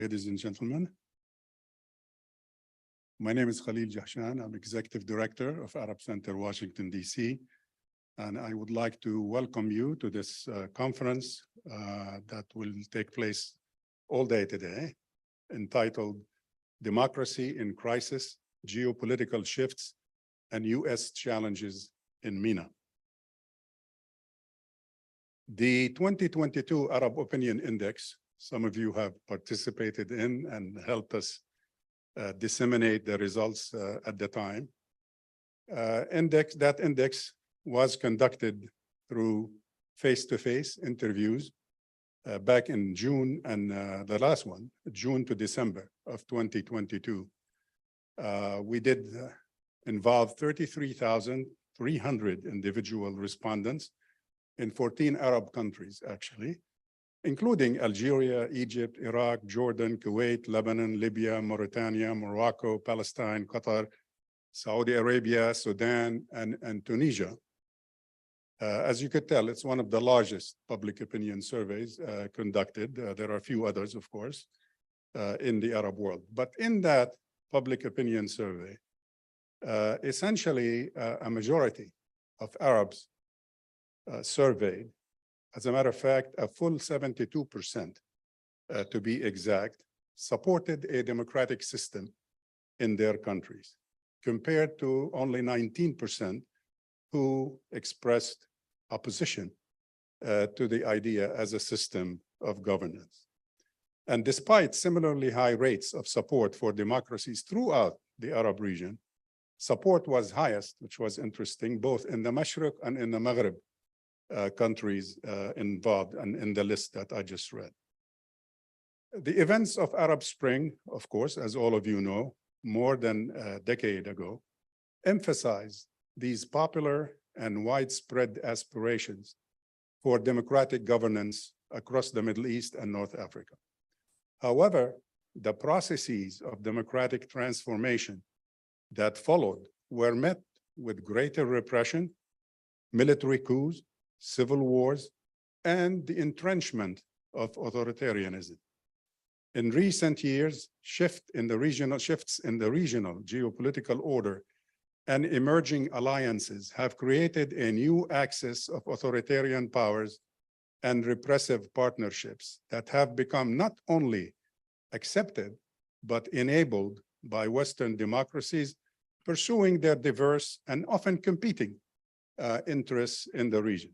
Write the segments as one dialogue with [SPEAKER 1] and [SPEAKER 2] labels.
[SPEAKER 1] Ladies and gentlemen, my name is Khalil Jahshan. I'm Executive Director of Arab Center, Washington, D.C., and I would like to welcome you to this conference that will take place all day today, entitled Democracy in Crisis, Geopolitical Shifts, and U.S. Challenges in MENA. The 2022 Arab Opinion Index, some of you have participated in and helped us disseminate the results at the time. That index was conducted through face-to-face interviews back in June, and the last one, June to December of 2022. We did involve 33,300 individual respondents in 14 Arab countries, actually, including Algeria, Egypt, Iraq, Jordan, Kuwait, Lebanon, Libya, Mauritania, Morocco, Palestine, Qatar, Saudi Arabia, Sudan, and Tunisia. As you could tell, it's one of the largest public opinion surveys conducted. There are a few others, of course, in the Arab world. But in that public opinion survey, essentially a majority of Arabs surveyed, as a matter of fact, a full 72%, to be exact, supported a democratic system in their countries, compared to only 19% who expressed opposition to the idea as a system of governance. And despite similarly high rates of support for democracies throughout the Arab region, support was highest, which was interesting, both in the Mashriq and in the Maghreb countries involved and in the list that I just read. The events of Arab Spring, of course, as all of you know, more than a decade ago, emphasized these popular and widespread aspirations for democratic governance across the Middle East and North Africa. However, the processes of democratic transformation that followed were met with greater repression, military coups, civil wars, and the entrenchment of authoritarianism. In recent years, shifts in the regional geopolitical order and emerging alliances have created a new axis of authoritarian powers and repressive partnerships that have become not only accepted, but enabled by Western democracies pursuing their diverse and often competing interests in the region.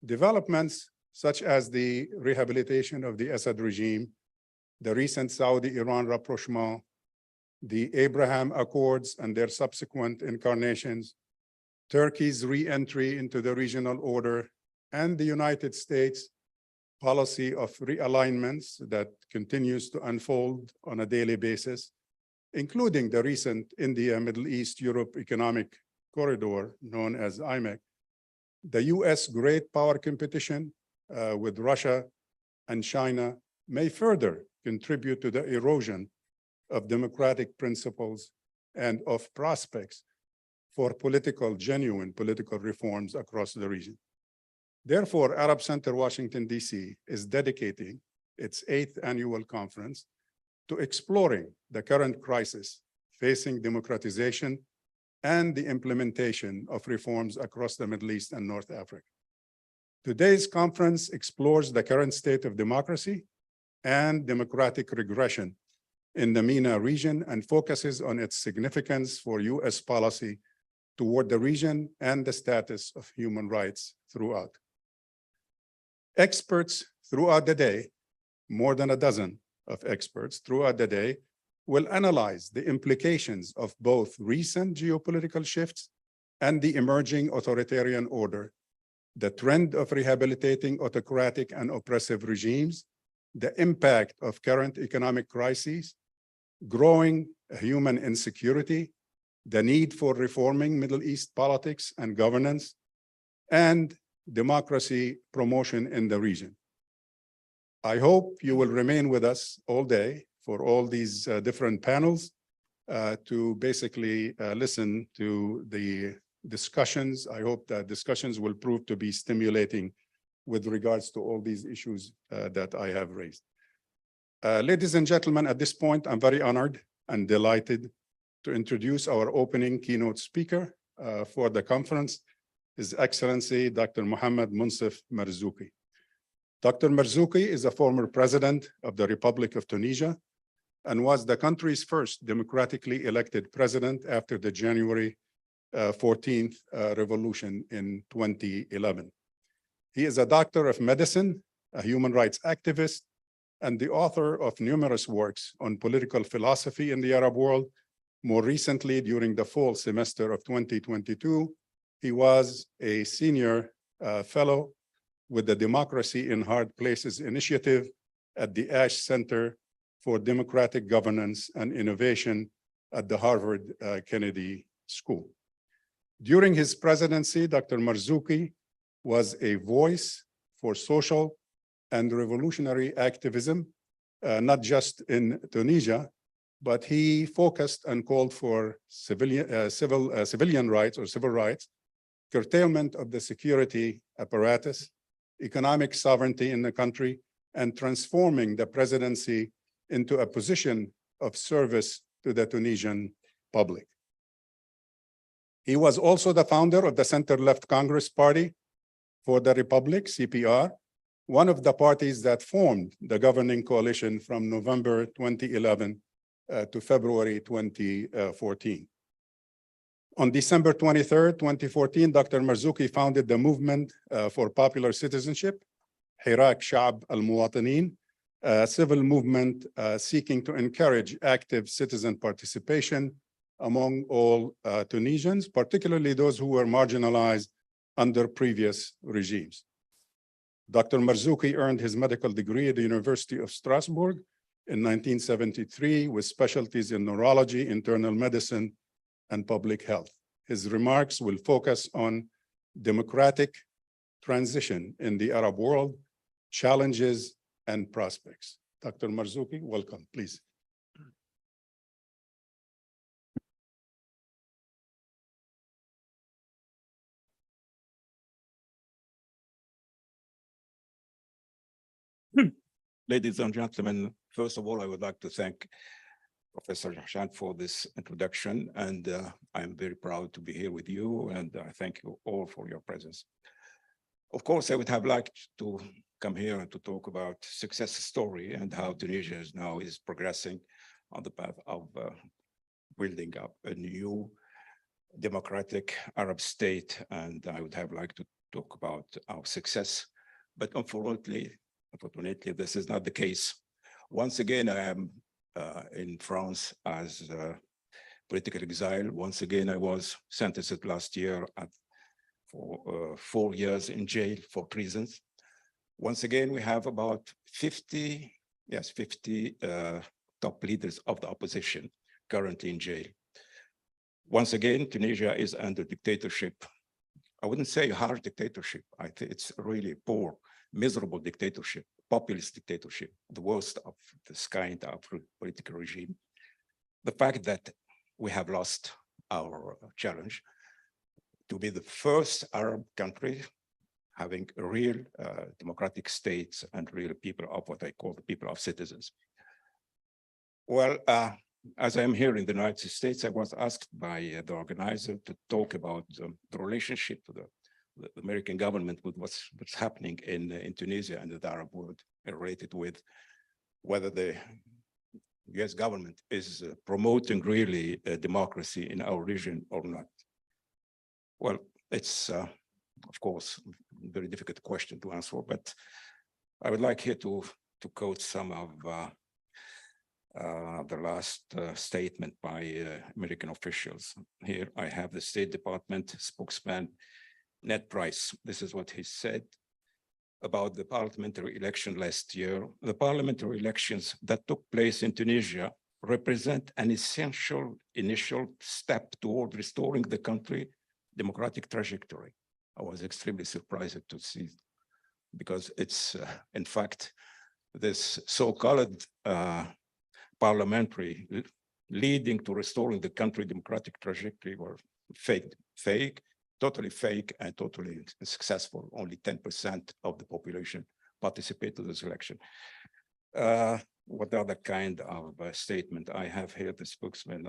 [SPEAKER 1] Developments such as the rehabilitation of the Assad regime, the recent Saudi-Iran rapprochement, the Abraham Accords and their subsequent incarnations, Turkey's re-entry into the regional order, and the United States' policy of realignments that continues to unfold on a daily basis, including the recent India-Middle East-Europe Economic Corridor, known as IMEC, the US great power competition with Russia and China may further contribute to the erosion of democratic principles and of prospects for genuine political reforms across the region. Therefore, Arab Center Washington, D.C. is dedicating its 8th annual conference to exploring the current crisis facing democratization and the implementation of reforms across the Middle East and North Africa. Today's conference explores the current state of democracy and democratic regression in the MENA region and focuses on its significance for US policy toward the region and the status of human rights throughout. Experts throughout the day, more than a dozen of experts throughout the day, will analyze the implications of both recent geopolitical shifts and the emerging authoritarian order, the trend of rehabilitating autocratic and oppressive regimes, the impact of current economic crises, growing human insecurity, the need for reforming Middle East politics and governance, and democracy promotion in the region. I hope you will remain with us all day for all these different panels to basically listen to the discussions. I hope that discussions will prove to be stimulating with regards to all these issues that I have raised. Ladies and gentlemen, at this point, I'm very honored and delighted to introduce our opening keynote speaker for the conference, His Excellency Dr. Mohammed Munsif Marzouki. Dr. Marzouki is a former president of the Republic of Tunisia and was the country's first democratically elected president after the January 14th revolution in 2011. He is a doctor of medicine, a human rights activist, and the author of numerous works on political philosophy in the Arab world. More recently, during the fall semester of 2022, he was a senior fellow with the Democracy in Hard Places initiative at the Ash Center for Democratic Governance and Innovation at the Harvard Kennedy School. During his presidency, Dr. Marzouki was a voice for social and revolutionary activism, not just in Tunisia, but he focused and called for civilian rights or civil rights, curtailment of the security apparatus, economic sovereignty in the country, and transforming the presidency into a position of service to the Tunisian public. He was also the founder of the Center-Left Congress Party for the Republic, CPR, one of the parties that formed the governing coalition from November 2011 to February 2014. On December 23rd, 2014, Dr. Marzouki founded the Movement for Popular Citizenship, Hirak Sha'b al-Muwatanin, a civil movement seeking to encourage active citizen participation among all Tunisians, particularly those who were marginalized under previous regimes. Dr. Marzouki earned his medical degree at the University of Strasbourg in 1973 with specialties in neurology, internal medicine, and public health. His remarks will focus on democratic transition in the Arab world, challenges and prospects. Dr. Marzouki, welcome, please.
[SPEAKER 2] Ladies and gentlemen, first of all, I would like to thank Professor Jahshan for this introduction, and I'm very proud to be here with you, and I thank you all for your presence. Of course, I would have liked to come here and to talk about success story and how Tunisia now is progressing on the path of building up a new democratic Arab state, and I would have liked to talk about our success, but unfortunately, this is not the case. Once again, I am in France as a political exile. Once again, I was sentenced last year for 4 years in jail for treasons. Once again, we have about 50 top leaders of the opposition currently in jail. Once again, Tunisia is under dictatorship. I wouldn't say harsh dictatorship. I think it's really poor, miserable dictatorship, populist dictatorship, the worst of this kind of political regime. The fact that we have lost our challenge to be the first Arab country having a real democratic states and real people of what I call the people of citizens. Well, as I'm here in the United States, I was asked by the organizer to talk about the relationship to the American government with what's happening in Tunisia and the Arab world, related with whether the US government is promoting really democracy in our region or not. Well, it's, of course, a very difficult question to answer, but I would like here to quote some of the last statement by American officials. Here I have the State Department spokesman, Ned Price. This is what he said about the parliamentary election last year. The parliamentary elections that took place in Tunisia represent an essential initial step toward restoring the country's democratic trajectory. I was extremely surprised to see, because it's, in fact, this so-called parliamentary leading to restoring the country's democratic trajectory were fake, totally fake and totally successful. Only 10% of the population participated in this election. what other kind of statement I have here, the spokesman.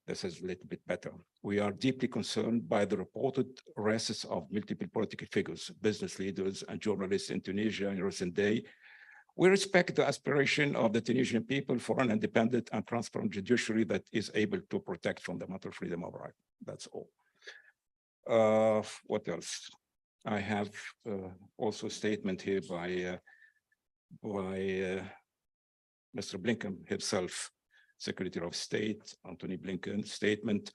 [SPEAKER 2] This is a little bit better. We are deeply concerned by the reported arrests of multiple political figures, business leaders, and journalists in Tunisia in recent days. We respect the aspiration of the Tunisian people for an independent and transparent judiciary that is able to protect fundamental freedom of right. That's all. What else? I have also a statement here by Mr. Blinken himself, Secretary of State, Anthony Blinken statement.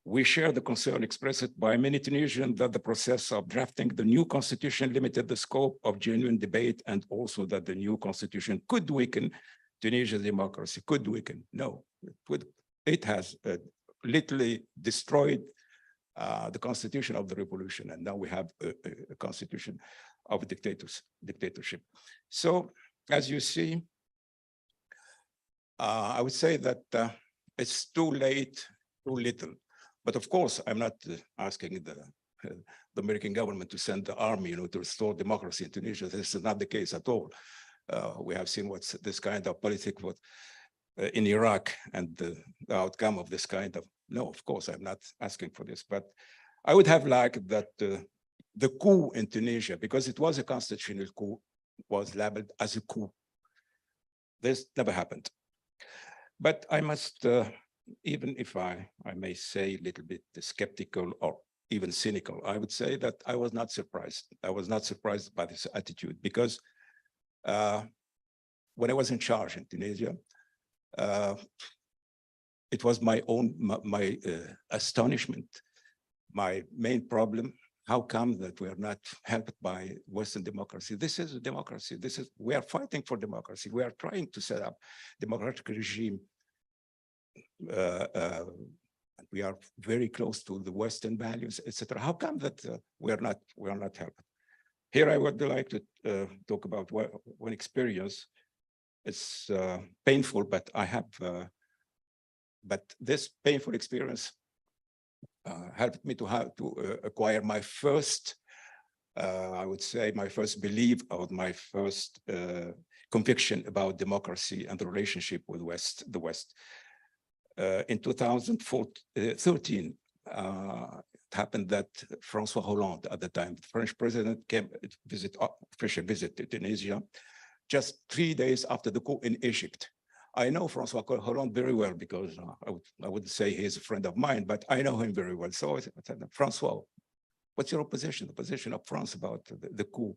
[SPEAKER 2] We share the concern expressed by many Tunisians that the process of drafting the new constitution limited the scope of genuine debate, and also that the new constitution could weaken Tunisia's democracy, could weaken. No, it has literally destroyed the constitution of the revolution, and now we have a constitution of dictatorship. So, as you see, I would say that it's too late, too little. But of course, I'm not asking the American government to send the army, to restore democracy in Tunisia. This is not the case at all. We have seen what's this kind of politics in Iraq and the outcome of this kind of. No, of course, I'm not asking for this, but I would have liked that the coup in Tunisia, because it was a constitutional coup, was labeled as a coup. This never happened. But I must, even if I may say a little bit skeptical or even cynical, I would say that I was not surprised. I was not surprised by this attitude, because when I was in charge in Tunisia, it was my astonishment, my main problem. How come that we are not helped by Western democracy? This is a democracy. We are fighting for democracy. We are trying to set up democratic regime. We are very close to the Western values, etc. How come that we are not helped? Here I would like to talk about one experience. It's painful, but but this painful experience helped me to acquire my first, I would say, my first belief, or my first conviction about democracy and the relationship with the West. In 2013, it happened that François Hollande, at the time, the French president, came official visit to Tunisia just 3 days after the coup in Egypt. I know François Hollande very well, because I wouldn't say he's a friend of mine, but I know him very well. So I said, François, what's your position, the position of France about the coup?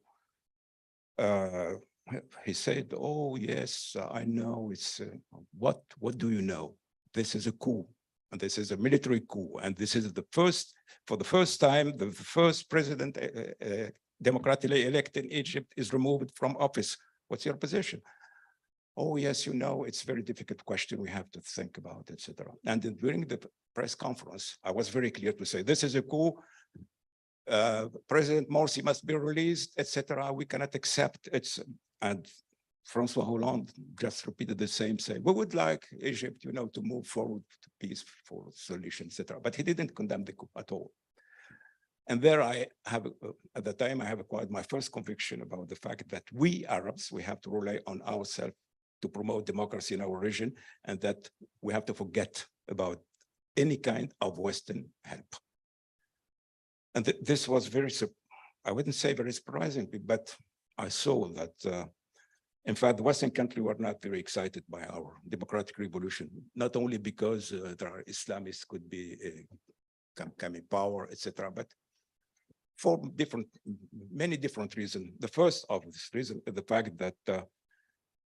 [SPEAKER 2] He said, oh, yes, I know. It's what do you know? This is a coup, and this is a military coup, and this is for the first time, the first president democratically elected in Egypt is removed from office. What's your position? Oh, yes, it's a very difficult question we have to think about, etc. And then during the press conference, I was very clear to say, this is a coup. President Morsi must be released, etc. We cannot accept it. And François Hollande just repeated the same, saying, we would like Egypt, to move forward to peaceful solution, etc. But he didn't condemn the coup at all. And there I have, at the time, I have acquired my first conviction about the fact that we Arabs, we have to rely on ourselves to promote democracy in our region, and that we have to forget about any kind of Western help. And this was I wouldn't say very surprising, but I saw that, in fact, the Western countries were not very excited by our democratic revolution, not only because there are Islamists could be come in power, etc., but for many different reasons. The first of this reason is the fact that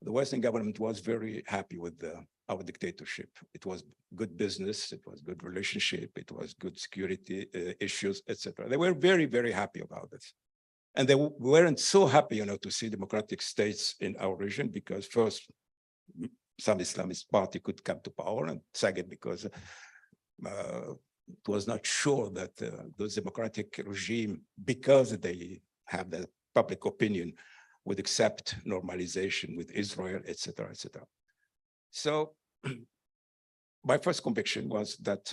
[SPEAKER 2] the Western government was very happy with our dictatorship. It was good business, it was good relationship, it was good security issues, etc. They were very, very happy about this. And they weren't so happy, to see democratic states in our region, because first, some Islamist party could come to power, and second, because it was not sure that those democratic regime, because they have the public opinion, would accept normalization with Israel, etc., etc. So my first conviction was that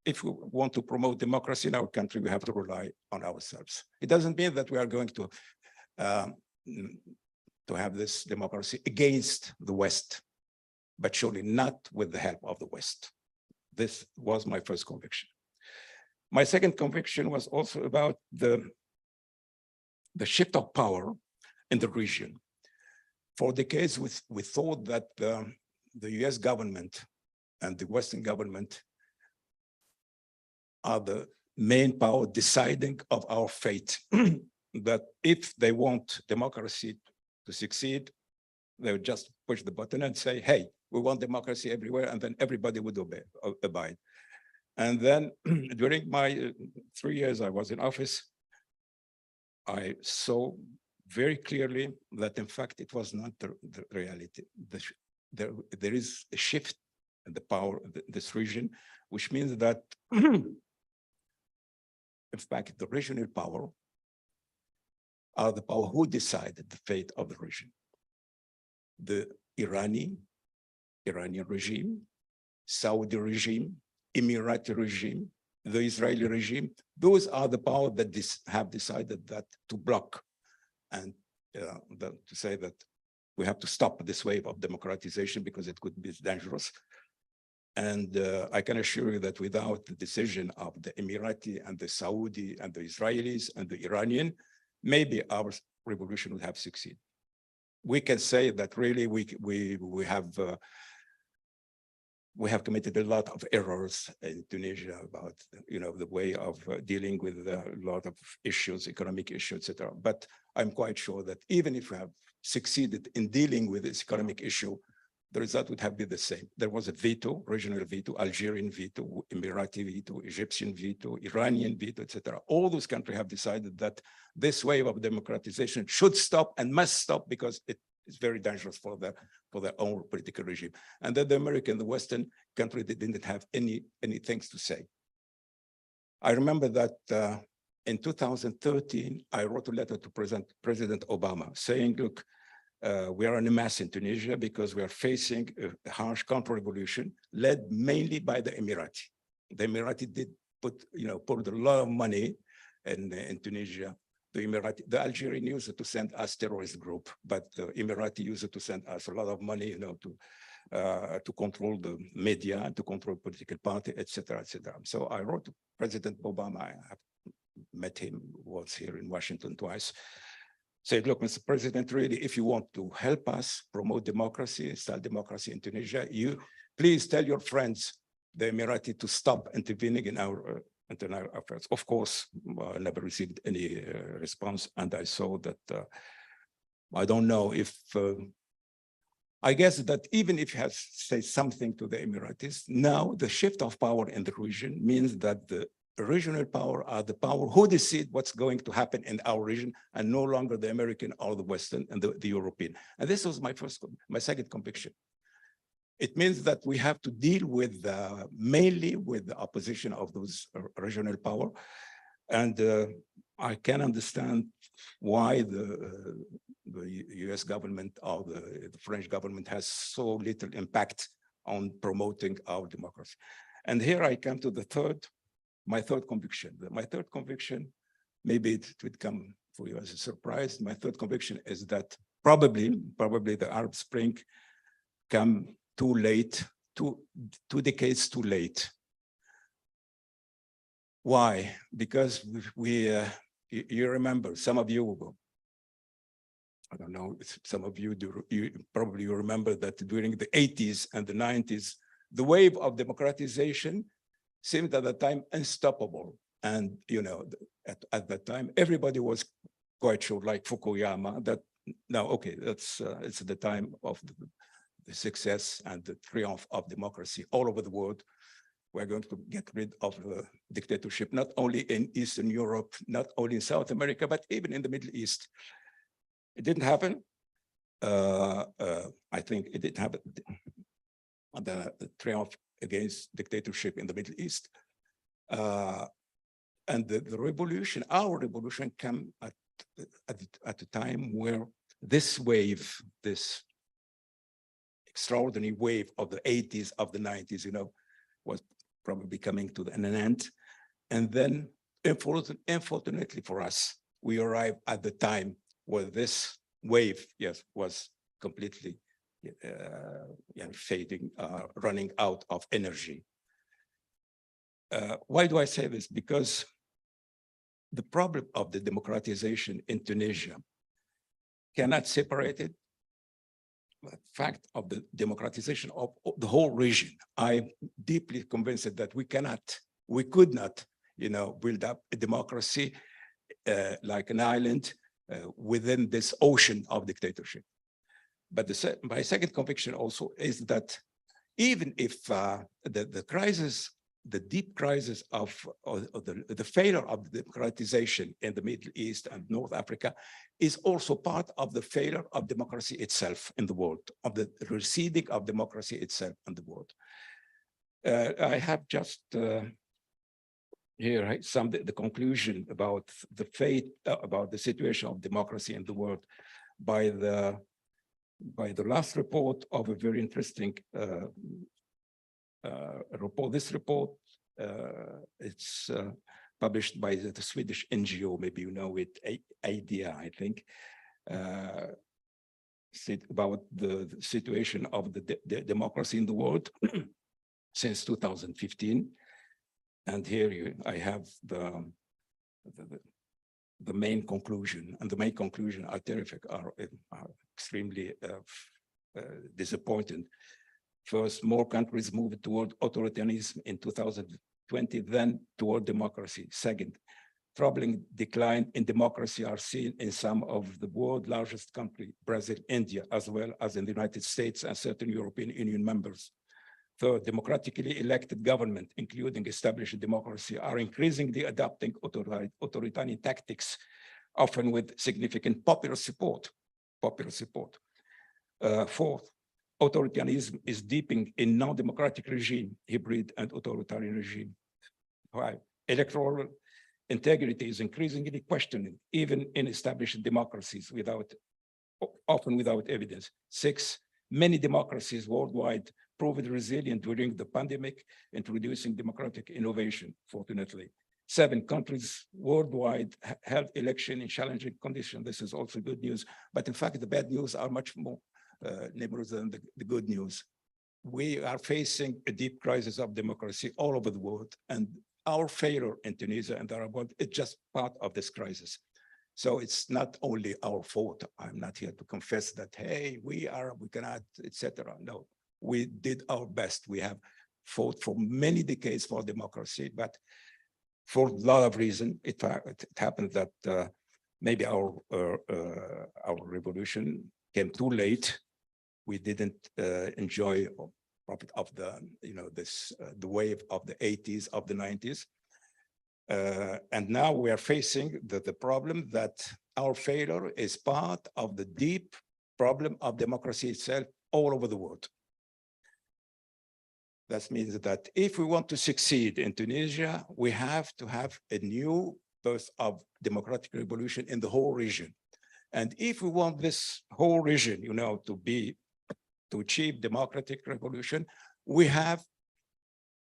[SPEAKER 2] if we want to promote democracy in our country, we have to rely on ourselves. It doesn't mean that we are going to to have this democracy against the West, but surely not with the help of the West. This was my first conviction. My second conviction was also about the shift of power in the region. For decades, we thought that the US government and the Western government are the main power deciding of our fate. That if they want democracy to succeed, they would just push the button and say, hey, we want democracy everywhere, and then everybody would abide. And then during my 3 years I was in office, I saw very clearly that in fact it was not the reality. There is a shift in the power of this region, which means that in fact the regional power are the power who decided the fate of the region. The Iranian regime, Saudi regime, Emirati regime, the Israeli regime, those are the power that have decided that to block and to say that we have to stop this wave of democratization because it could be dangerous. And I can assure you that without the decision of the Emirati and the Saudi and the Israelis and the Iranian, maybe our revolution would have succeeded. We can say that really we have committed a lot of errors in Tunisia about the way of dealing with a lot of issues, economic issues, etc. But I'm quite sure that even if we have succeeded in dealing with this economic issue, the result would have been the same. There was a veto, regional veto, Algerian veto, Emirati veto, Egyptian veto, Iranian veto, etc. All those countries have decided that this wave of democratization should stop and must stop because it is very dangerous for their own political regime. And then the American, the Western country, they didn't have any things to say. I remember that in 2013, I wrote a letter to President Obama saying, look, we are in a mess in Tunisia because we are facing a harsh counter-revolution led mainly by the Emirati. The Emirati did put a lot of money in Tunisia. The Algerian used to send us terrorist group, but the Emirati used to send us a lot of money, to control the media and to control political party, etc., etc. So I wrote to President Obama. I have met him, was here in Washington twice. Said, look, Mr. President, really, if you want to help us promote democracy, install democracy in Tunisia, you please tell your friends, the Emirati, to stop intervening in our internal affairs. Of course, I never received any response, and I saw that, I don't know if, I guess that even if you have said something to the Emiratis, now the shift of power in the region means that the regional power are the power who decide what's going to happen in our region, and no longer the American or the Western and the European. And this was my second conviction. It means that we have to deal with mainly with the opposition of those regional power. And I can understand why the US government or the French government has so little impact on promoting our democracy. And here I come to my third conviction. My third conviction, maybe it would come for you as a surprise. My third conviction is that probably the Arab Spring came too late, two decades too late. Why? Because you remember, some of you, I don't know, some of you probably remember that during the 80s and the 90s, the wave of democratization seemed at the time unstoppable. And, at that time, everybody was quite sure, like Fukuyama, that now, okay, it's the time of the success and the triumph of democracy all over the world. We're going to get rid of dictatorship, not only in Eastern Europe, not only in South America, but even in the Middle East. It didn't happen. I think it didn't happen. The triumph against dictatorship in the Middle East. And the revolution, our revolution came at a time where this wave, this extraordinary wave of the 80s, of the 90s, was probably coming to an end. And then, unfortunately for us, we arrived at the time where this wave, yes, was completely fading, running out of energy. Why do I say this? Because the problem of the democratization in Tunisia cannot separate it. The fact of the democratization of the whole region. I'm deeply convinced that we could not, build up a democracy like an island within this ocean of dictatorship. But my second conviction also is that even if the crisis, the deep crisis of the failure of the democratization in the Middle East and North Africa is also part of the failure of democracy itself in the world, of the receding of democracy itself in the world. I have just here the conclusion about the fate, about the situation of democracy in the world by the last report of a very interesting report. This report, it's published by the Swedish NGO, maybe you know it, IDEA, I think, about the situation of the democracy in the world since 2015. And here I have the main conclusion, and the main conclusion are terrific, are extremely disappointing. First, more countries moved toward authoritarianism in 2020 than toward democracy. Second, troubling decline in democracy are seen in some of the world's largest countries, Brazil, India, as well as in the United States and certain European Union members. Third, democratically elected government, including established democracy, are increasingly adopting authoritarian tactics, often with significant popular support. Fourth, authoritarianism is deepening in non-democratic regime, hybrid and authoritarian regime. Five, electoral integrity is increasingly questioned, even in established democracies, often without evidence. Six, many democracies worldwide proved resilient during the pandemic, introducing democratic innovation, fortunately. 7 countries worldwide held election in challenging conditions. This is also good news, but in fact, the bad news are much more numerous than the good news. We are facing a deep crisis of democracy all over the world, and our failure in Tunisia and the Arab world is just part of this crisis. So it's not only our fault. I'm not here to confess that, hey, we cannot, etc. No, we did our best. We have fought for many decades for democracy, but for a lot of reasons, it happened that maybe our revolution came too late. We didn't enjoy or profit of the the wave of the 80s, of the 90s. And now we are facing the problem that our failure is part of the deep problem of democracy itself all over the world. That means that if we want to succeed in Tunisia, we have to have a new burst of democratic revolution in the whole region. And if we want this whole region, to achieve democratic revolution, we have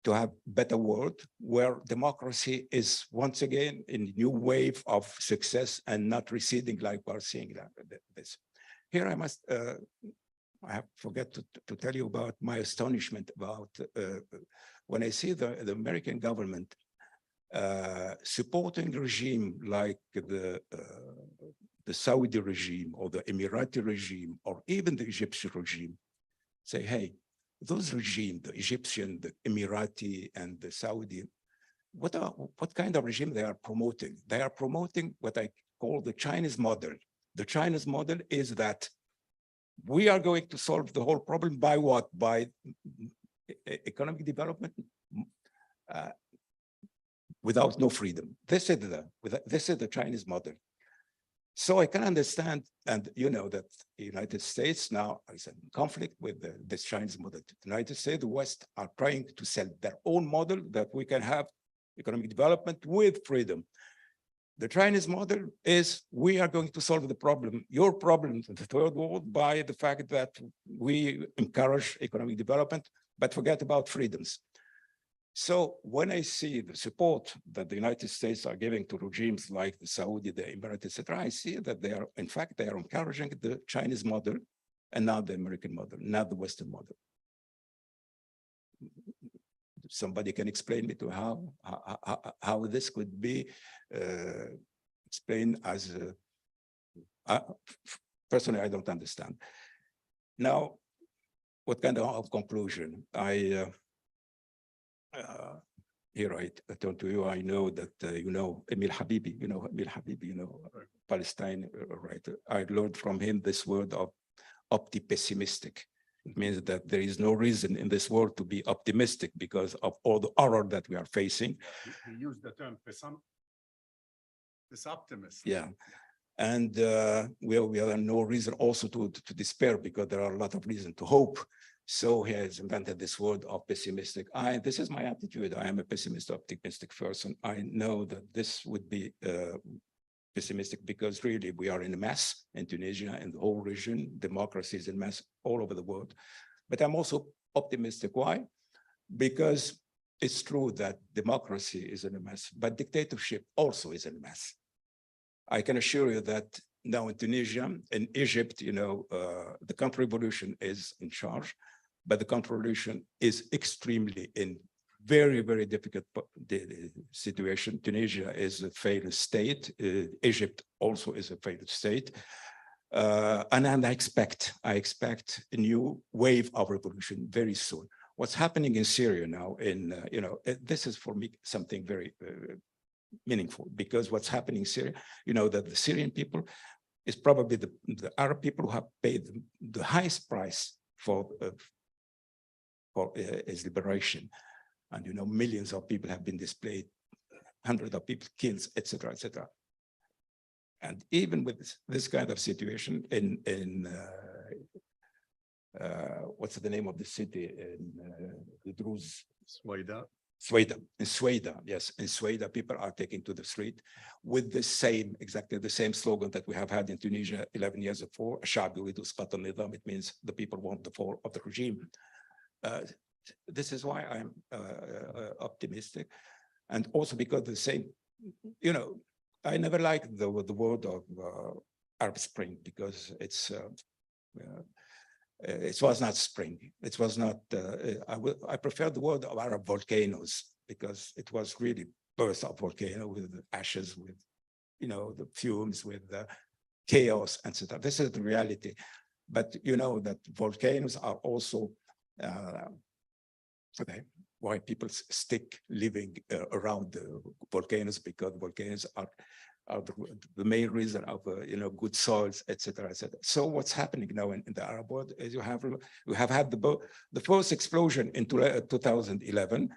[SPEAKER 2] to have better world where democracy is once again in a new wave of success and not receding like we're seeing this. Here I have forget to tell you about my astonishment about when I see the American government supporting regime like the Saudi regime or the Emirati regime or even the Egyptian regime. Say, hey, those regimes, the Egyptian, the Emirati, and the Saudi, what kind of regime they are promoting? They are promoting what I call the Chinese model. The Chinese model is that we are going to solve the whole problem by what? By economic development without no freedom. This is the Chinese model. So I can understand, and you know that the United States now is in conflict with this Chinese model. The United States, the West are trying to sell their own model that we can have economic development with freedom. The Chinese model is we are going to solve the problem, your problem in the third world, by the fact that we encourage economic development, but forget about freedoms. So when I see the support that the United States are giving to regimes like the Saudi, the Emirates, etc., I see that they are, in fact, they are encouraging the Chinese model and not the American model, not the Western model. Somebody can explain me to how this could be explained as personally, I don't understand. Now, what kind of conclusion? Here I turn to you. I know that you know Emil Habibi. You know Emil Habibi. You know Palestine writer. I learned from him this word of opti-pessimistic. It means that there is no reason in this world to be optimistic because of all the horror that we are facing.
[SPEAKER 1] He used the term optimist.
[SPEAKER 2] Yeah. And we have no reason also to despair because there are a lot of reasons to hope. So he has invented this word of pessimistic. This is my attitude. I am a pessimist, optimistic person. I know that this would be pessimistic because really we are in a mess in Tunisia and the whole region. Democracy is in a mess all over the world. But I'm also optimistic. Why? Because it's true that democracy is in a mess, but dictatorship also is in a mess. I can assure you that now in Tunisia, in Egypt, you know, the counter-revolution is in charge, but the counter-revolution is extremely in very, very difficult situation. Tunisia is a failed state. Egypt also is a failed state. And I expect a new wave of revolution very soon. What's happening in Syria now, you know, this is for me something very meaningful because what's happening in Syria, you know, that the Syrian people is probably the Arab people who have paid the highest price for its liberation. And, you know, millions of people have been displaced, hundreds of people killed, etc., etc. And even with this kind of situation what's the name of the city in the Druze? In Sweden, yes, in Sweden, people are taking to the street with the same, exactly the same slogan that we have had in Tunisia 11 years before, it means the people want the fall of the regime. This is why I'm optimistic. And also because the same, you know, I never liked the word of Arab Spring because it was not spring. It was not, I prefer the word of Arab volcanoes because it was really birth of volcano with the ashes, with, you know, the fumes, with the chaos, etc. This is the reality. But you know that volcanoes are also, why people stick living around the volcanoes because volcanoes are the main reason of you know, good soils, etc., etc. So what's happening now in the Arab world is you have had the first explosion in 2011.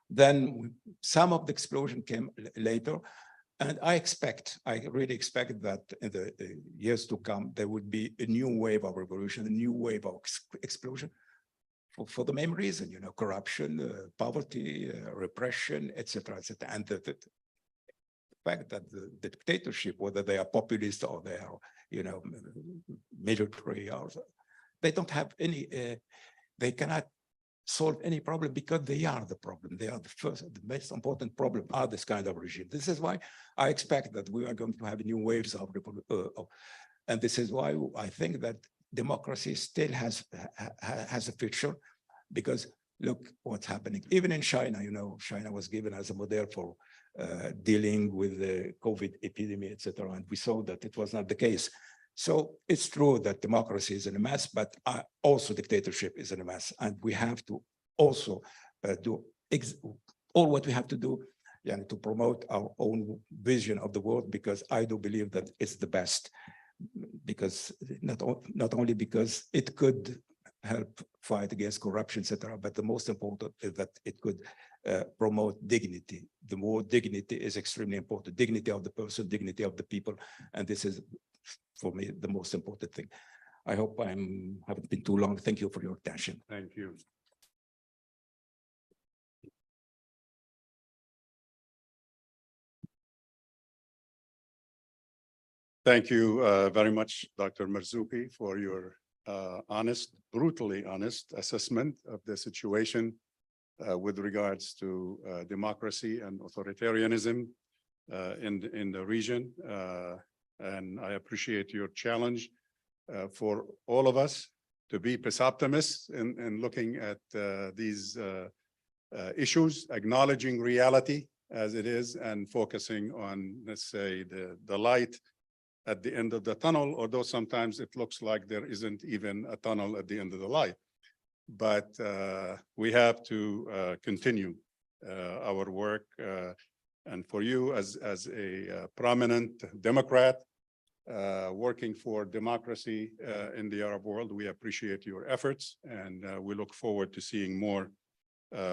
[SPEAKER 2] Then some of the explosion came later, and I really expect that in the years to come there would be a new wave of revolution, a new wave of explosion. For the main reason, you know, corruption, poverty, repression, etc., etc. And the fact that the dictatorship, whether they are populist or they are, you know, military, or they don't have any, they cannot solve any problem because they are the problem. They are the most important problem are this kind of regime. This is why I expect that we are going to have new waves of, and this is why I think that democracy still has a future, because look what's happening. Even in China, you know, China was given as a model for dealing with the COVID epidemic, etc. And we saw that it was not the case. So it's true that democracy is in a mess, but also dictatorship is in a mess. And we have to also do all what we have to do to promote our own vision of the world, because I do believe that it's the best. Because not only because it could help fight against corruption, etc., but the most important is that it could promote dignity. The word dignity is extremely important. Dignity of the person, dignity of the people, and this is, for me, the most important thing. I hope I haven't been too long. Thank you for your attention.
[SPEAKER 1] Thank you. Thank you very much, Dr. Marzouki, for your honest, brutally honest assessment of the situation with regards to democracy and authoritarianism in the region. And I appreciate your challenge for all of us to be peace optimists in looking at these issues, acknowledging reality as it is, and focusing on, let's say, the light at the end of the tunnel, although sometimes it looks like there isn't even a tunnel at the end of the light. But we have to continue our work. And for you as a prominent Democrat working for democracy in the Arab world, we appreciate your efforts, and we look forward to seeing more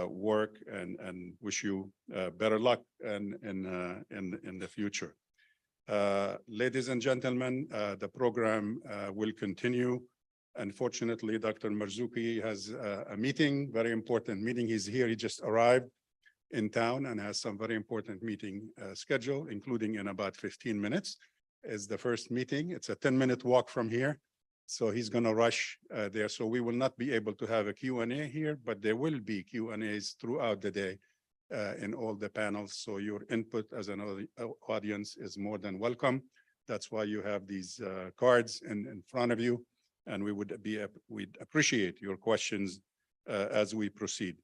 [SPEAKER 1] work and wish you better luck in the future. Ladies and gentlemen, the program will continue. Unfortunately, Dr. Marzouki has a meeting, very important meeting. He's here, he just arrived in town and has some very important meeting scheduled, including in about 15 minutes. Is the first meeting. It's a 10-minute walk from here. So he's gonna rush there. So we will not be able to have a Q&A here, but there will be Q&As throughout the day in all the panels. So your input as an audience is more than welcome. That's why you have these cards in front of you. And we'd appreciate your questions as we proceed.